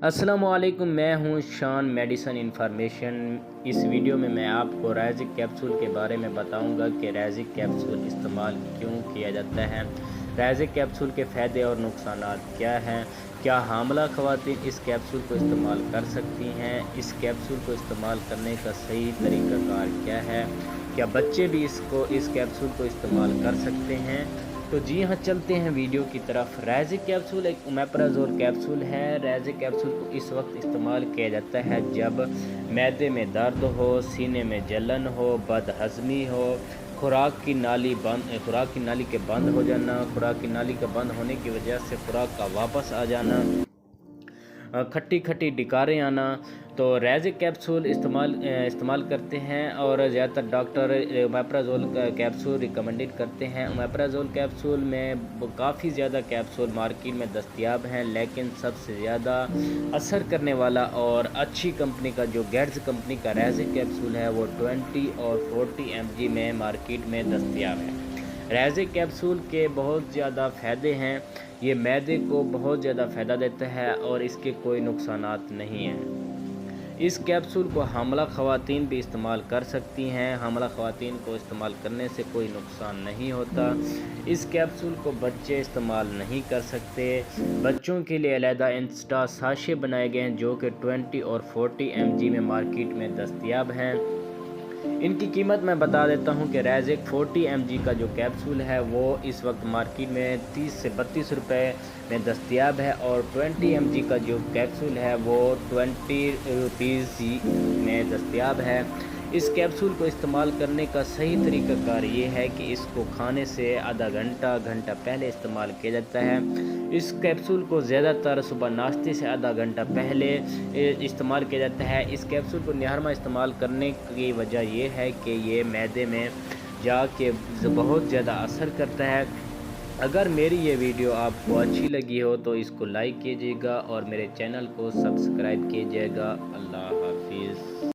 अस्सलामुअलैकुम, मैं हूं शान मेडिसन इन्फॉर्मेशन। इस वीडियो में मैं आपको रैजिक कैप्सूल के बारे में बताऊंगा कि रैजिक कैप्सूल इस्तेमाल क्यों किया जाता है, रैजिक कैप्सूल के फ़ायदे और नुकसान क्या हैं, क्या हामला ख़वातीन इस कैप्सूल को इस्तेमाल कर सकती हैं, इस कैप्सूल को इस्तेमाल करने का सही तरीक़ाकार क्या है, क्या बच्चे भी इस कैप्सूल को इस्तेमाल कर सकते हैं। तो जी हाँ, चलते हैं वीडियो की तरफ। रैजिक कैप्सूल एक ओमेप्राजोल कैप्सूल है। रैजिक कैप्सूल को इस वक्त इस्तेमाल किया जाता है जब मैदे में दर्द हो, सीने में जलन हो, बदहज़मी हो, खुराक की नाली के बंद हो जाना, खुराक की नाली के बंद होने की वजह से खुराक का वापस आ जाना, खट्टी खट्टी डिकारें आना, तो रैजिक कैप्सूल इस्तेमाल करते हैं। और ज़्यादातर डॉक्टर ओमेप्राजोल का कैप्सूल रिकमेंडेड करते हैं। ओमेप्राजोल कैप्सूल में काफ़ी ज़्यादा कैप्सूल मार्केट में दस्तयाब हैं, लेकिन सबसे ज़्यादा असर करने वाला और अच्छी कंपनी का जो गेट्स कंपनी का रैजिक कैप्सूल है वो 20 और 40 mg में मार्केट में दस्तयाब है। रैजिक कैप्सूल के बहुत ज़्यादा फ़ायदे हैं। ये मैदे को बहुत ज़्यादा फ़ायदा देता है और इसके कोई नुकसानात नहीं हैं। इस कैप्सूल को हामला ख़वातीन भी इस्तेमाल कर सकती हैं। हामला ख़वातीन को इस्तेमाल करने से कोई नुकसान नहीं होता। इस कैप्सूल को बच्चे इस्तेमाल नहीं कर सकते। बच्चों के लिए अलहदा इंस्टा साशे बनाए गए हैं जो कि 20 और 40 mg में मार्केट में दस्तयाब हैं। इनकी कीमत मैं बता देता हूं कि रैजिक 40 mg का जो कैप्सूल है वो इस वक्त मार्केट में 30 से 32 रुपये में दस्तयाब है, और 20 mg का जो कैप्सूल है वो 20 रुपीज़ में दस्तयाब है। इस कैप्सूल को इस्तेमाल करने का सही तरीक़ाकार ये है कि इसको खाने से आधा घंटा पहले इस्तेमाल किया जाता है। इस कैप्सूल को ज़्यादातर सुबह नाश्ते से आधा घंटा पहले इस्तेमाल किया जाता है। इस कैप्सूल को निहरमा इस्तेमाल करने की वजह यह है कि ये मैदे में जाके बहुत ज़्यादा असर करता है। अगर मेरी ये वीडियो आपको अच्छी लगी हो तो इसको लाइक कीजिएगा और मेरे चैनल को सब्सक्राइब कीजिएगा। अल्लाह हाफिज़।